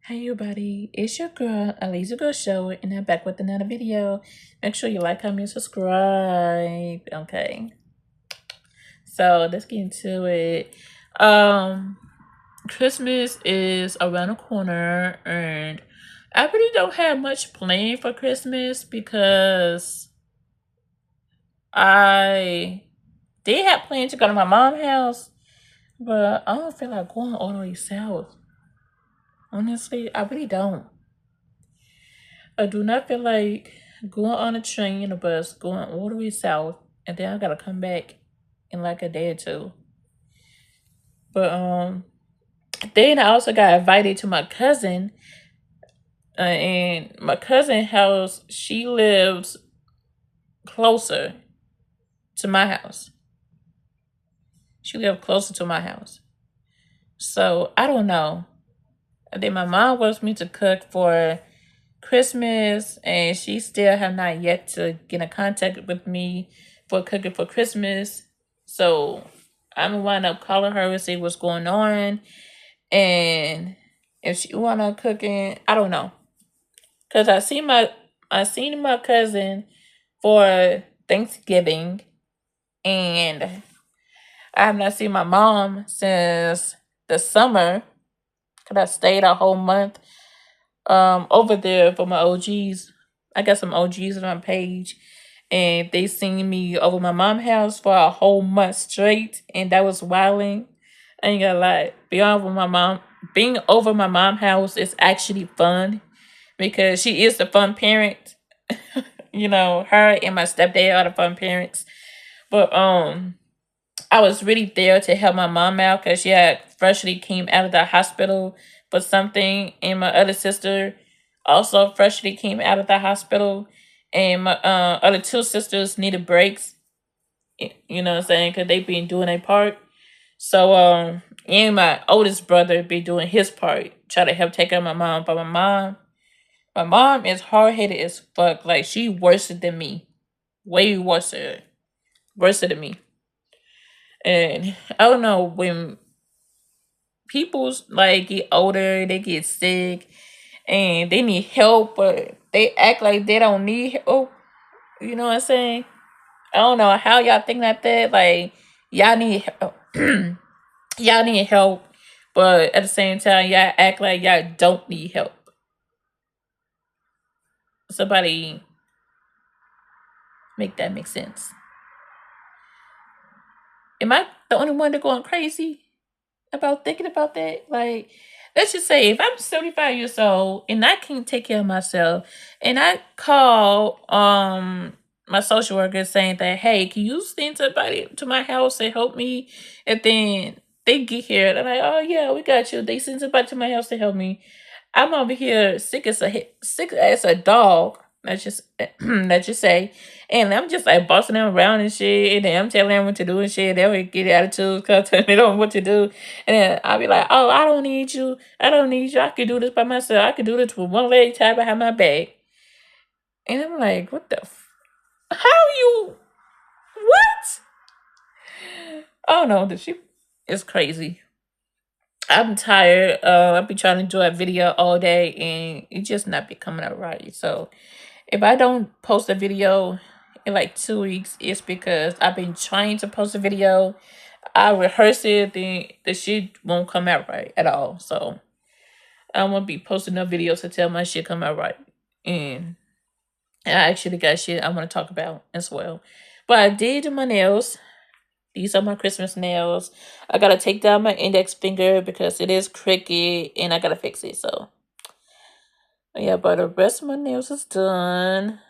Hey everybody, it's your girl, Aliza Girl Show, and I'm back with another video. Make sure you like, comment, subscribe. Okay. So let's get into it. Christmas is around the corner and I really don't have much planned for Christmas because I did have plans to go to my mom's house, but I don't feel like going all the way south. Honestly, I really don't. I do not feel like going on a train and a bus, going all the way south, and then I gotta come back in like a day or two. But then I also got invited to my cousin, and my cousin house. She lives closer to my house. She lives closer to my house, so I don't know. And then my mom wants me to cook for Christmas, and she still have not yet to get in contact with me for cooking for Christmas. So I'm gonna wind up calling her and see what's going on, and if she wanna cooking, I don't know, cause I seen my cousin for Thanksgiving, and I have not seen my mom since the summer. Cause I stayed a whole month over there for my OGs. I got some OGs on my page and they seen me over my mom's house for a whole month straight, and that was wilding. I ain't gonna lie. Being over my mom's house is actually fun because she is the fun parent. You know, her and my stepdad are the fun parents. But I was really there to help my mom out because she had freshly came out of the hospital for something, and my other sister also freshly came out of the hospital, and my other two sisters needed breaks. You know what I'm saying? Because they been doing their part. So and my oldest brother be doing his part, try to help take care of my mom. But my mom is hard headed as fuck. Like she worse than me, way worse than me. And I don't know, when people's like get older, they get sick and they need help, but they act like they don't need help. You know what I'm saying? I don't know how y'all think like that. Like y'all need help. Y'all need help, but at the same time, y'all act like y'all don't need help. Somebody make that make sense. Am I the only one that going crazy about thinking about that? Like, let's just say if I'm 75 years old and I can't take care of myself, and I call my social worker saying that, hey, can you send somebody to my house and help me? And then they get here and they're like, oh yeah, we got you. They send somebody to my house to help me. I'm over here sick as a dog. Let's just say, and I'm just like bossing them around and shit, and then I'm telling them what to do and shit. They would get attitudes because they don't know what to do, and then I'll be like, "Oh, I don't need you. I don't need you. I can do this by myself. I can do this with one leg tied behind my back." And I'm like, "What the? How you? What? I don't know. The shit is crazy." I'm tired. I've been trying to do a video all day and it just not be coming out right. So if I don't post a video in like 2 weeks, it's because I've been trying to post a video. I rehearse it, then the shit won't come out right at all. So I'm gonna be posting up videos until my shit come out right. And I actually got shit I want to talk about as well. But I did do my nails. These are my Christmas nails. I gotta take down my index finger because it is crooked and I gotta fix it. So yeah, but the rest of my nails is done.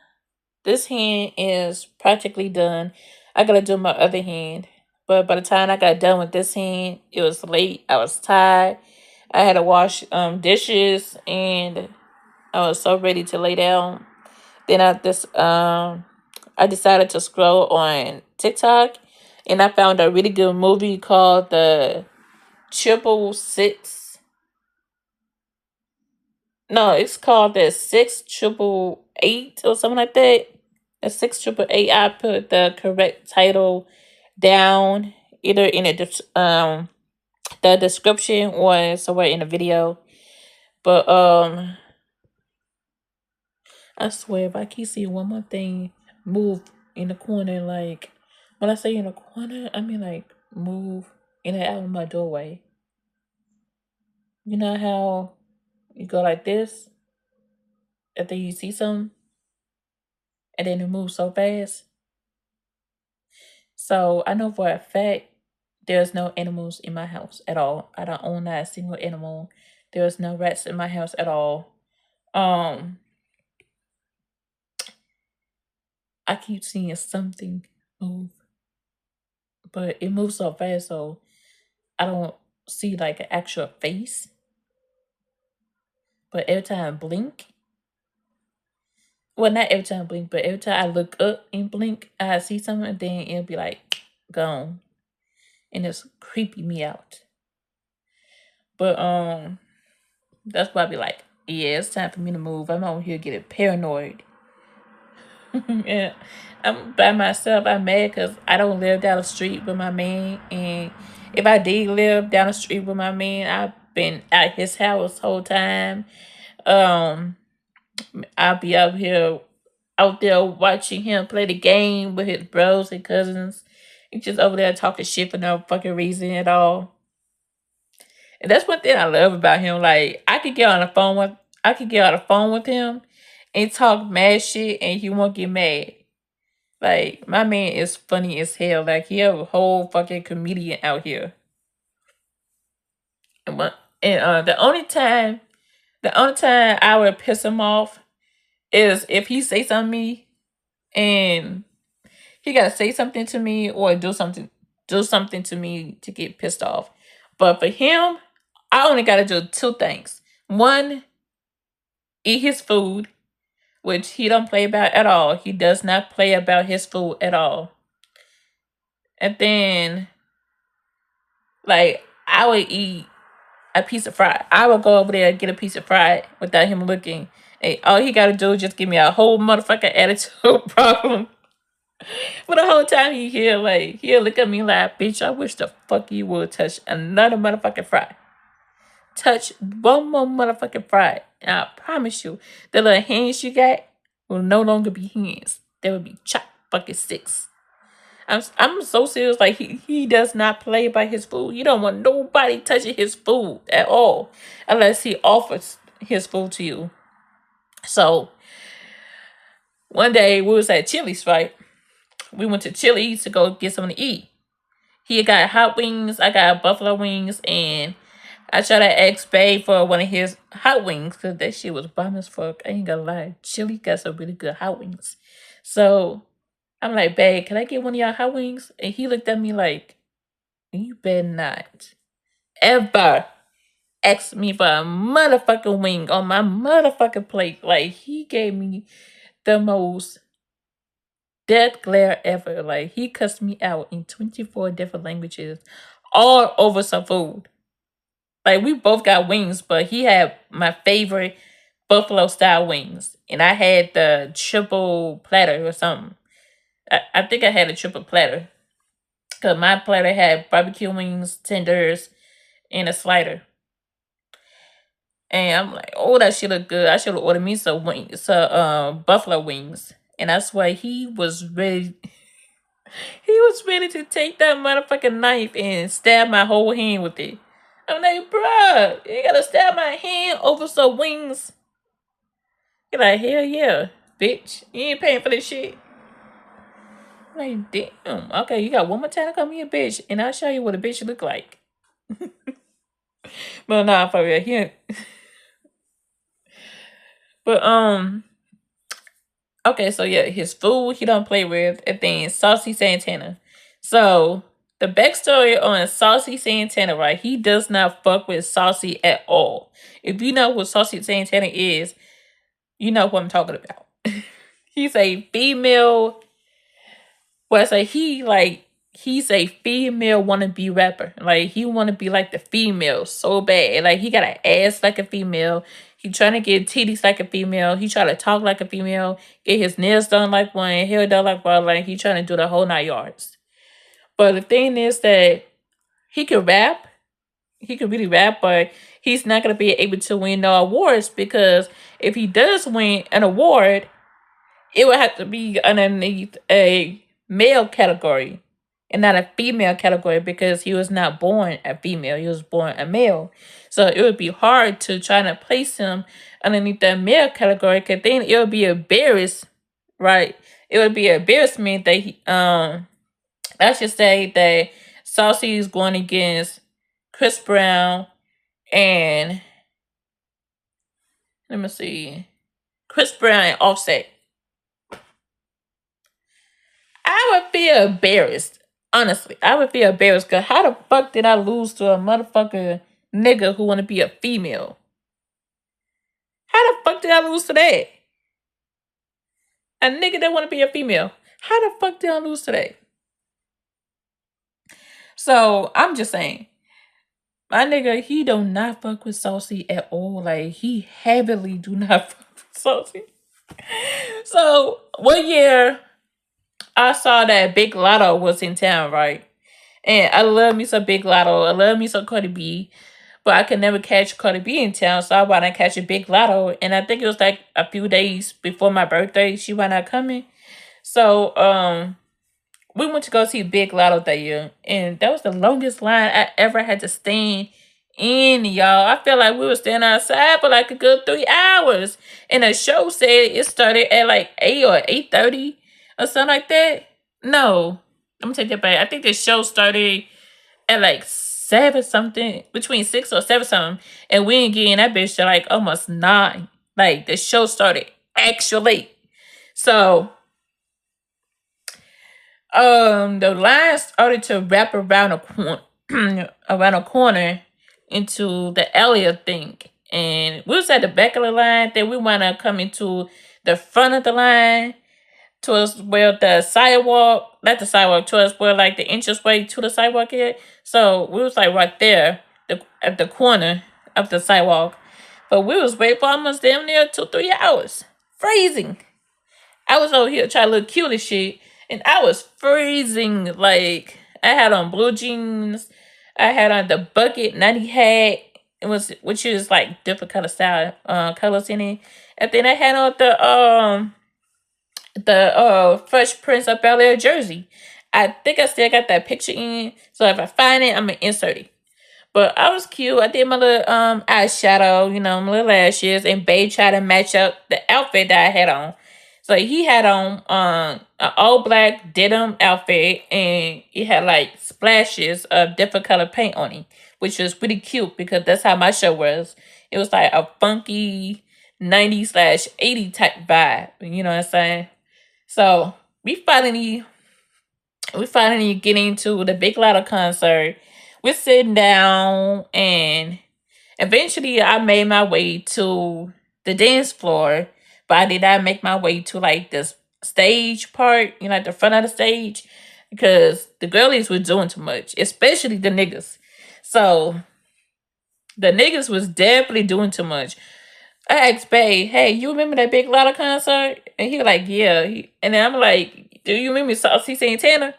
This hand is practically done. I gotta do my other hand. But by the time I got done with this hand, it was late. I was tired. I had to wash dishes and I was so ready to lay down. Then I decided to scroll on TikTok and I found a really good movie called the Triple Six. No, it's called the 6 triple 8 or something like that. The 6 triple 8. I put the correct title down either in the description or somewhere in the video. But I swear, if I keep seeing one more thing move in the corner, like when I say in the corner, I mean like move in and out of my doorway. You know how you go like this, and then you see something, and then it moves so fast. So I know for a fact there's no animals in my house at all. I don't own not a single animal. There's no rats in my house at all. Um, I keep seeing something move, but it moves so fast, so I don't see like an actual face. But every time I blink, well, not every time I blink, but every time I look up and blink, I see something, and then it'll be like gone, and it's creeping me out. But that's why I be like, yeah, it's time for me to move. I'm over here getting paranoid. Yeah, I'm by myself. I'm mad because I don't live down the street with my man, and if I did live down the street with my man, I've been at his house whole time. Um, I'll be out there watching him play the game with his bros and cousins. He's just over there talking shit for no fucking reason at all. And that's one thing I love about him. Like I could get on the phone with him and talk mad shit and he won't get mad. Like my man is funny as hell. Like he have a whole fucking comedian out here. And the only time I would piss him off is if he say something to me and he gotta say something to me or do something to me to get pissed off. But for him, I only gotta do two things. One, eat his food, which he don't play about at all. He does not play about his food at all. And then, like, I would eat a piece of fry. I would go over there and get a piece of fry without him looking. And all he gotta do is just give me a whole motherfucking attitude problem. But the whole time he here, like, he'll look at me like, bitch, I wish the fuck you would touch another motherfucking fry. Touch one more motherfucking fry. And I promise you, the little hands you got will no longer be hands. They will be chopped fucking sticks. I'm so serious. Like he does not play by his food. You don't want nobody touching his food at all, unless he offers his food to you. So one day we was at Chili's, right? We went to Chili's to go get something to eat. He got hot wings. I got buffalo wings, and I tried to ask Babe for one of his hot wings because that shit was bomb as fuck. I ain't gonna lie. Chili got some really good hot wings. So I'm like, Babe, can I get one of y'all hot wings? And he looked at me like, you better not ever ask me for a motherfucking wing on my motherfucking plate. Like, he gave me the most death glare ever. Like, he cussed me out in 24 different languages all over some food. Like, we both got wings, but he had my favorite buffalo style wings. And I had the triple platter or something. I think I had a triple platter. Because my platter had barbecue wings, tenders, and a slider. And I'm like, oh, that shit look good. I should have ordered me some wings, some buffalo wings. And that's why he was ready. He was ready to take that motherfucking knife and stab my whole hand with it. I'm like, bruh, you gotta stab my hand over some wings. You're like, hell yeah, bitch. You ain't paying for this shit. I'm like, damn. Okay, you got one more time to come here, bitch, and I'll show you what a bitch look like. But nah, for real, he. But okay, so yeah, his food he don't play with, and then Saucy Santana. So the backstory on Saucy Santana, right? He does not fuck with Saucy at all. If you know what Saucy Santana is, you know what I'm talking about. He's a female. Well, I say he's a female wannabe rapper. Like he wanna be like the female so bad. Like he got an ass like a female. He trying to get titties like a female. He try to talk like a female. Get his nails done like one. Hair done like one. Like he trying to do the whole 9 yards. But the thing is that he could rap. He could really rap, but he's not gonna be able to win no awards because if he does win an award, it would have to be underneath a male category and not a female category because he was not born a female, he was born a male. So it would be hard to try to place him underneath that male category because then it would be embarrassed, right? It would be embarrassment that I should say that Saucy is going against Chris Brown and let me see, Chris Brown and Offset. I would feel embarrassed. Honestly, I would feel embarrassed because how the fuck did I lose to a motherfucker nigga who want to be a female? How the fuck did I lose to that? A nigga that want to be a female. How the fuck did I lose to that? So I'm just saying, my nigga, he do not fuck with Saucy at all. Like he heavily do not fuck with Saucy. So one year I saw that Big Lotto was in town, right? And I love me some Big Lotto. I love me some Cardi B. But I could never catch Cardi B in town, so I wound up catching Big Lotto. And I think it was like a few days before my birthday, she wound up coming. So we went to go see Big Lotto that year. And that was the longest line I ever had to stand in, y'all. I felt like we were standing outside for like a good 3 hours. And the show said it started at like 8 or 8:30 or something like that. No. I'm gonna take that back. I think the show started at like 7 something, between 6 or 7 something. And we ain't getting that bitch to like almost 9. Like the show started extra late. So the line started to wrap around a corner around a corner into the area thing. And we was at the back of the line, then we wanna come into the front of the line towards where the sidewalk, not the sidewalk, towards where like the entranceway to the sidewalk is. So we was like right there, at the corner of the sidewalk. But we was waiting for almost damn near 2-3 hours. Freezing. I was over here trying to look cute and shit, and I was freezing. Like I had on blue jeans, I had on the bucket natty hat. It was which is like different kind of style colors in it. And then I had on the Fresh Prince of Bel Air jersey. I think I still got that picture in. So if I find it, I'm gonna insert it. But I was cute. I did my little eyeshadow, my little lashes, and Babe tried to match up the outfit that I had on. So he had on an all black denim outfit, and it had like splashes of different color paint on it, which was pretty cute because that's how my show was. It was like a funky 90s/80 type vibe. You know what I'm saying? So we finally get into the Big Lotta concert. We're sitting down, and eventually I made my way to the dance floor, but I did not make my way to like this stage part, at the front of the stage, because the girlies were doing too much, especially the niggas. So the niggas was definitely doing too much. I asked Babe, hey, you remember that Big Lotta concert? And he was like, yeah. And then I'm like, do you remember Saucy Santana?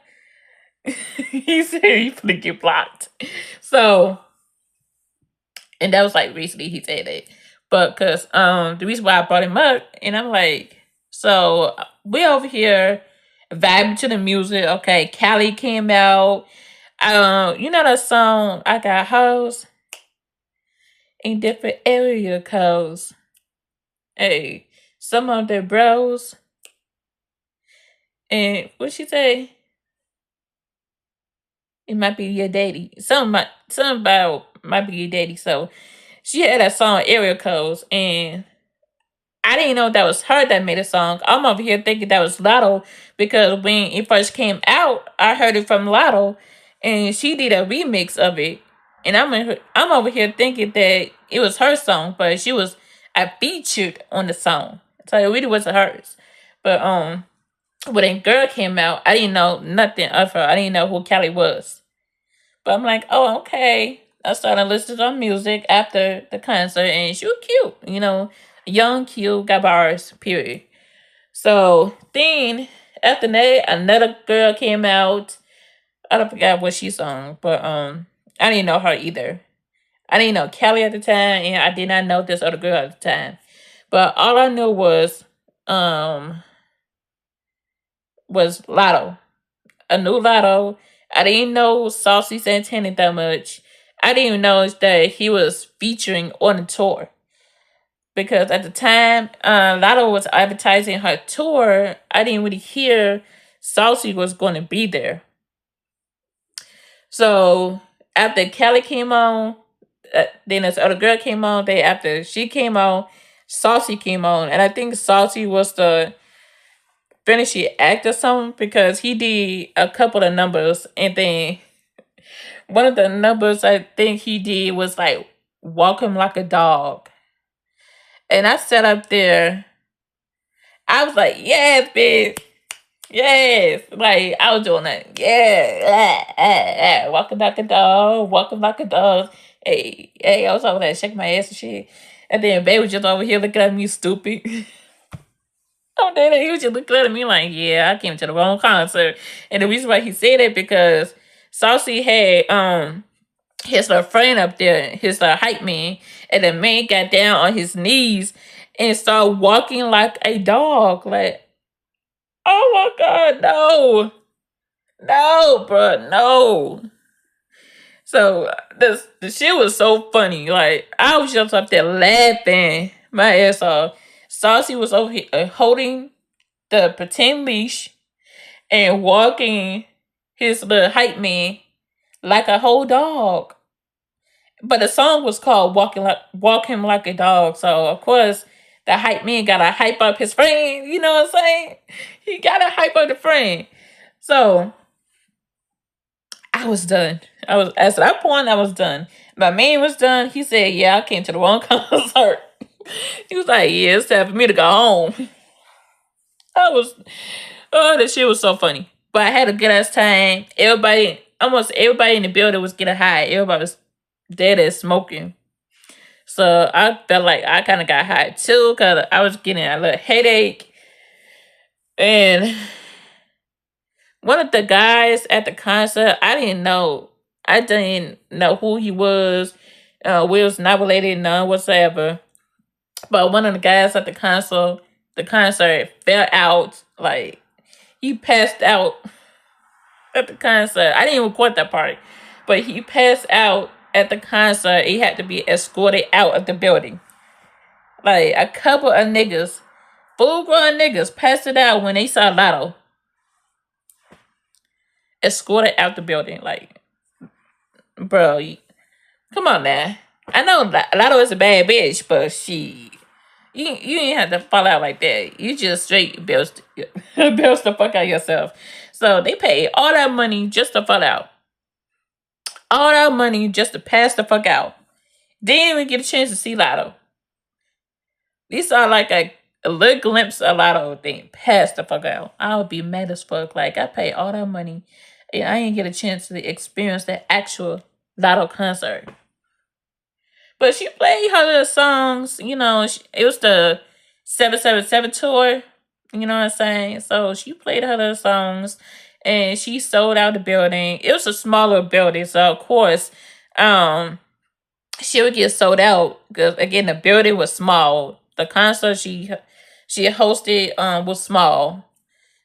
He said he finna get blocked. So, and that was like recently he said that. But because the reason why I brought him up, and I'm like, so we over here vibing to the music. Okay, Cali came out. You know that song, I Got Hoes in Different Area Codes. Hey, some of their bros. And what she say? It might be your daddy. Something about might be your daddy. So she had that song Area Codes, and I didn't know that was her that made a song. I'm over here thinking that was Lotto because when it first came out, I heard it from Lotto, and she did a remix of it. And I'm over here thinking that it was her song, but she was I featured on the song, so it really wasn't hers. But when that girl came out, I didn't know nothing of her. I didn't know who Kelly was. But I'm like, oh, okay. I started listening to music after the concert, and she was cute, young, cute, got bars, period. So then after that, another girl came out. I don't forget what she sung, but I didn't know her either. I didn't know Kelly at the time, and I did not know this other girl at the time. But all I knew um was Lotto. A new Lotto. I didn't know Saucy Santana that much. I didn't even know that he was featuring on the tour. Because at the time, Lotto was advertising her tour. I didn't really hear Saucy was going to be there. So after Kelly came on, then this other girl came on. Then after she came on, Saucy came on, and I think Saucy was the finishing act or something because he did a couple of numbers, and then one of the numbers I think he did was like "Walk Him Like a Dog," and I sat up there. I was like, "Yes, bitch." Yes, like I was doing that. Yeah, walking like a dog, walking like a dog. Hey, hey, I was over there shaking my ass and shit. And then baby was just over here looking at me stupid. Oh, then he was just looking at me like, yeah, I came to the wrong concert. And the reason why he said it because Saucy had his little friend up there, his hype man, and the man got down on his knees and started walking like a dog. Like, oh my god, no. No, bro, no. So this the shit was so funny. Like I was just up there laughing my ass off. Saucy was over here holding the pretend leash and walking his little hype man like a whole dog. But the song was called Walk Him Like a Dog. So of course the hype man gotta hype up his friend. You know what I'm saying? He gotta hype up the friend. So I was done. I was at that point. I was done. My man was done. He said, "Yeah, I came to the wrong concert." He was like, "Yeah, it's time for me to go home." I was, oh, that shit was so funny. But I had a good ass time. Everybody, almost everybody in the building was getting high. Everybody was dead as smoking. So I felt like I kind of got high too because I was getting a little headache. And one of the guys at the concert, I didn't know. I didn't know who he was. We was not related, none whatsoever. But one of the guys at the concert fell out. Like he passed out at the concert. I didn't record that part, but he passed out at the concert. He had to be escorted out of the building. Like a couple of niggas, full grown niggas, passed it out when they saw Lotto escorted out the building. Like, bro, come on now. I know Lotto is a bad bitch, but you ain't have to fall out like that. You just straight bills bills the fuck out yourself. So they paid all that money just to fall out. All that money just to pass the fuck out. Didn't even get a chance to see Lotto. We saw like a little glimpse of Lotto thing. Pass the fuck out. I would be mad as fuck. Like I paid all that money and I didn't get a chance to experience the actual Lotto concert. But she played her little songs, it was the 777 tour, you know what I'm saying? So she played her little songs and she sold out the building. It was a smaller building, so of course, she would get sold out because again the building was small. The concert she hosted was small.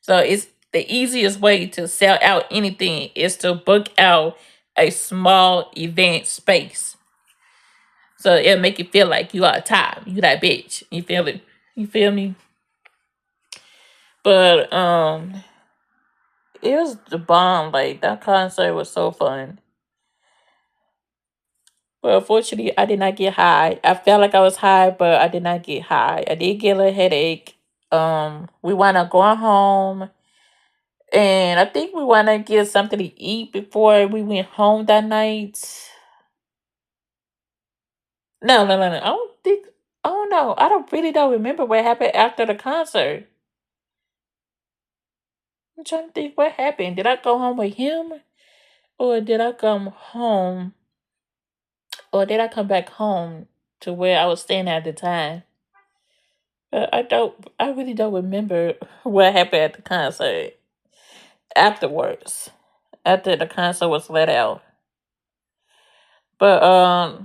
So it's the easiest way to sell out anything is to book out a small event space. So it'll make you feel like you are top. You that bitch. You feel it? You feel me? But it was the bomb. Like that concert was so fun. But unfortunately, I did not get high. I felt like I was high, but I did not get high. I did get a little headache. We wound up going home, and I think we wound up get something to eat before we went home that night. No, no, no, no. I don't think. Oh no, I don't really don't remember what happened after the concert. I'm trying to think what happened. Did I go home with him? Or did I come home? Or did I come back home to where I was staying at the time? I really don't remember what happened at the concert afterwards. After the concert was let out. But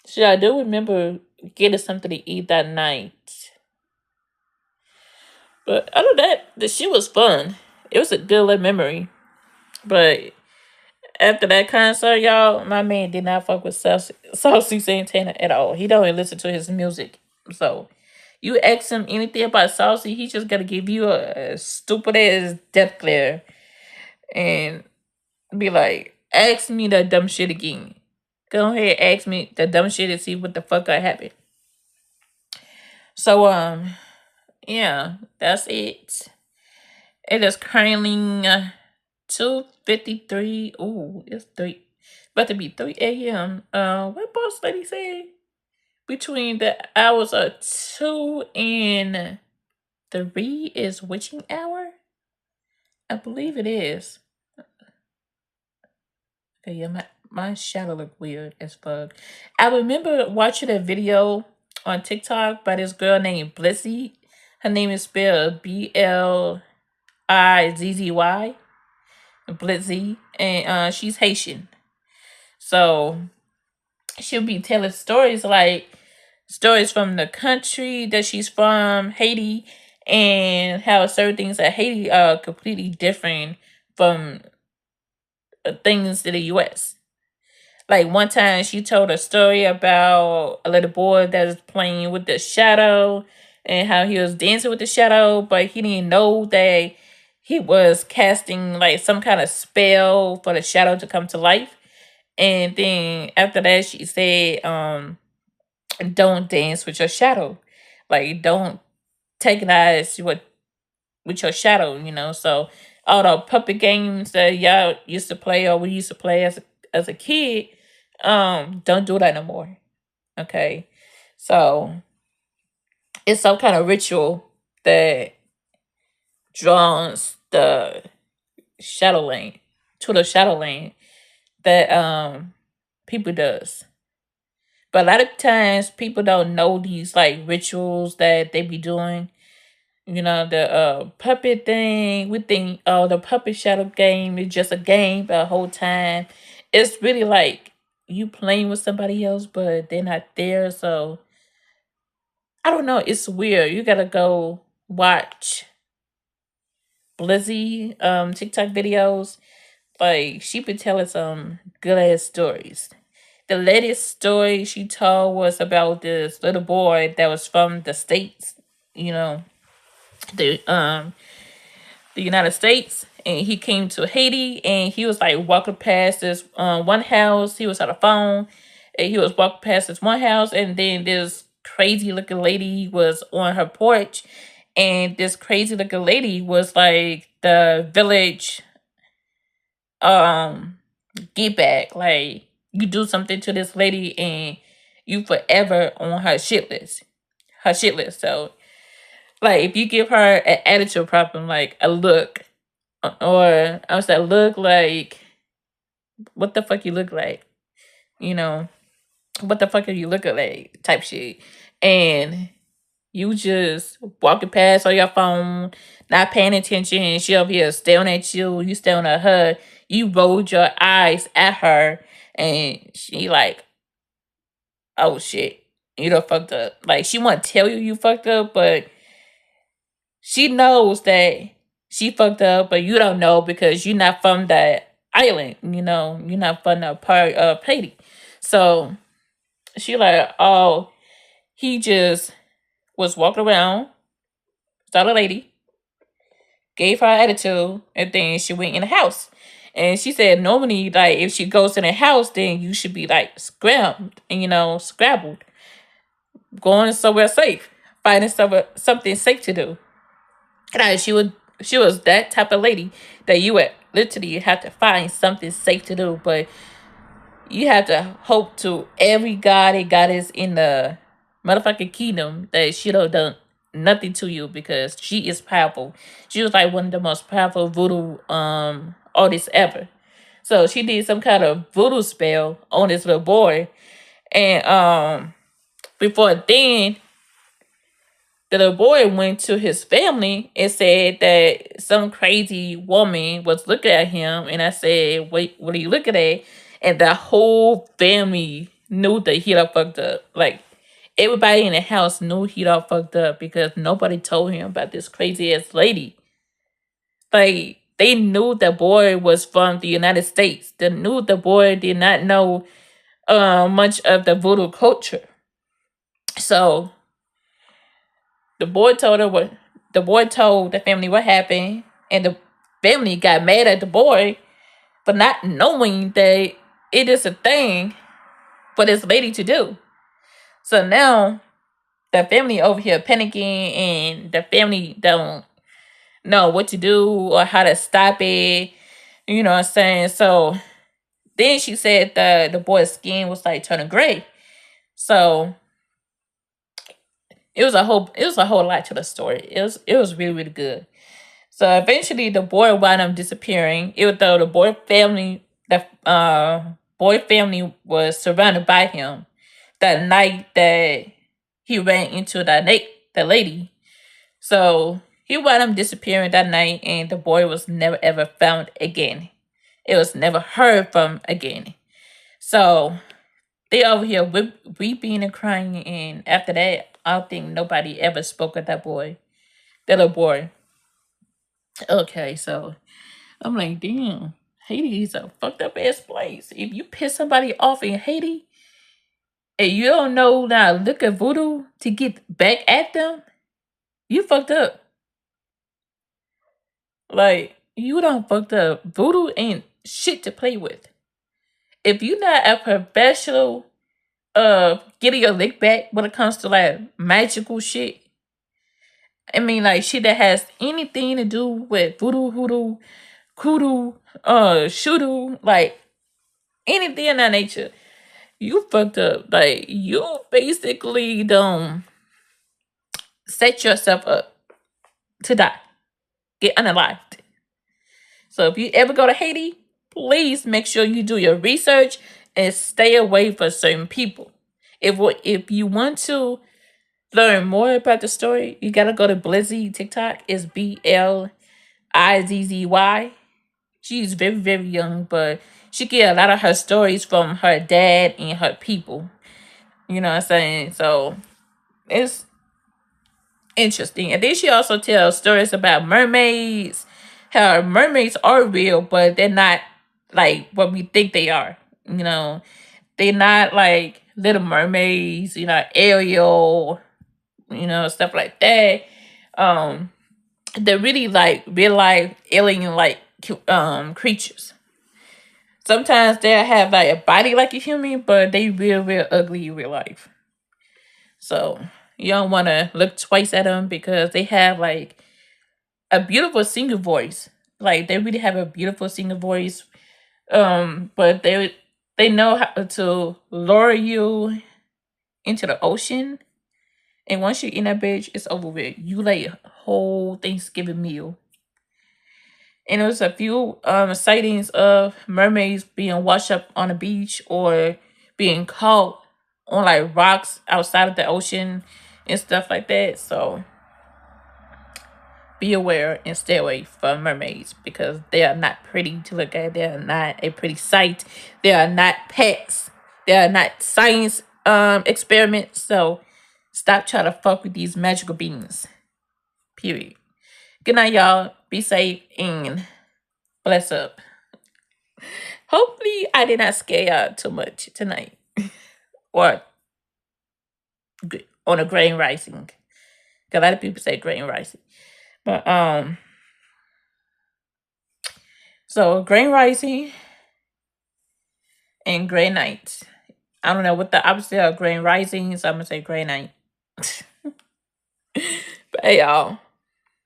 So I do remember getting something to eat that night. But other than that, the shit was fun. It was a good little memory. But after that concert, y'all, my man did not fuck with Saucy Santana at all. He don't even listen to his music. So you ask him anything about Saucy, he just gotta give you a stupid ass death glare and be like, ask me that dumb shit again. Go ahead, ask me the dumb shit and see what the fuck got happened. So yeah, that's it. It is currently 2:53. Ooh, it's three. About to be 3 a.m. What boss lady say? Between the hours of 2 and 3 is witching hour? I believe it is. Okay, yeah, my shadow look weird as fuck. I remember watching a video on TikTok by this girl named Blizzy. Her name is spelled Blizzy. Blizzy. And she's Haitian. So she'll be telling stories like stories from the country that she's from, Haiti, and how certain things at Haiti are completely different from things in the US. Like one time she told a story about a little boy that was playing with the shadow and how he was dancing with the shadow, but he didn't know that he was casting like some kind of spell for the shadow to come to life. And then after that she said, don't dance with your shadow. Like don't take an eyes with your shadow, you know. So all the puppet games that y'all used to play or we used to play as a kid, don't do that no more. Okay. So it's some kind of ritual that draws the shadowland to the shadowland that people does. But a lot of times people don't know these like rituals that they be doing. You know, the puppet thing. We think, oh, the puppet shadow game is just a game the whole time. It's really like you playing with somebody else, but they're not there. So I don't know. It's weird. You gotta go watch Blizzy TikTok videos. Like she been telling some good ass stories. The latest story she told was about this little boy that was from the States. You know, the United States, and he came to Haiti, and he was like walking past this one house. He was on a phone, and he was walking past this one house, and then this crazy looking lady was on her porch, and this crazy looking lady was like the village um get back. Like you do something to this lady, and you forever on her shit list. Her shit list. So like if you give her an attitude problem, like a look, or I was like, look like what the fuck you look like, you know, what the fuck are you looking like type shit, and you just walking past on your phone, not paying attention, and she over here staring at you, you staring at her, you rolled your eyes at her, and she like, oh shit, you done fucked up. Like she want to tell you you fucked up, but she knows that she fucked up, but you don't know because you're not from that island. You know, you're not from that part of Haiti. So she like, oh, he just was walking around, saw the lady, gave her attitude, and then she went in the house. And she said normally, like, if she goes in the house, then you should be like scrambled and scrabbled, going somewhere safe, finding something safe to do. And she was that type of lady that you would literally have to find something safe to do, but you have to hope to every god and goddess in the motherfucking kingdom that she don't done nothing to you because she is powerful. She was like one of the most powerful voodoo artists ever. So she did some kind of voodoo spell on this little boy, and before then the little boy went to his family and said that some crazy woman was looking at him. And I said, wait, what are you looking at? And the whole family knew that he done fucked up. Like everybody in the house knew he done fucked up because nobody told him about this crazy ass lady. Like they knew the boy was from the United States. They knew the boy did not know much of the voodoo culture. So the boy told the family what happened, and the family got mad at the boy for not knowing that it is a thing for this lady to do. So now the family over here panicking, and the family don't know what to do or how to stop it. You know what I'm saying? So then she said that the boy's skin was like turning gray. So it was a whole lot to the story. It was really, really good. So eventually the boy wound up disappearing, even though the boy family was surrounded by him that night that he ran into the lady. So he wound up disappearing that night, and the boy was never ever found again. It was never heard from again. So they over here weeping and crying, and after that, I don't think nobody ever spoke of that little boy. Okay, so I'm like, damn, Haiti is a fucked up ass place. If you piss somebody off in Haiti and you don't know now look at voodoo to get back at them, you fucked up. Like, you don't fucked up. Voodoo ain't shit to play with. If you're not a professional getting your lick back when it comes to like magical shit, I mean like shit that has anything to do with voodoo, hoodoo, kudu, shoodoo, like anything of that nature, you fucked up. Like you basically don't set yourself up to die, get unalived. So if you ever go to Haiti, please make sure you do your research and stay away from certain people. If you want to learn more about the story, you gotta go to Blizzy TikTok. It's Blizzy. She's very, very young, but she get a lot of her stories from her dad and her people. You know what I'm saying? So it's interesting. And then she also tells stories about mermaids. How mermaids are real, but they're not like what we think they are. You know, they're not like little mermaids, Ariel, stuff like that. Um, they're really like real life alien like creatures. Sometimes they have like a body like a human, but they real, real ugly in real life. So you don't want to look twice at them because they have like a beautiful singer voice. Like they really have a beautiful singer voice. But they know how to lure you into the ocean, and once you're in that bitch, it's over with. You like a whole Thanksgiving meal. And there was a few sightings of mermaids being washed up on the beach or being caught on like rocks outside of the ocean and stuff like that. So be aware and stay away from mermaids because they are not pretty to look at. They are not a pretty sight. They are not pets. They are not science experiments. So stop trying to fuck with these magical beings. Period. Good night, y'all. Be safe and bless up. Hopefully, I did not scare y'all too much tonight or on a grain rising. A lot of people say grain rising, but so grain rising and gray night. I don't know what the opposite of grain rising, so I'm gonna say gray night. But hey, y'all.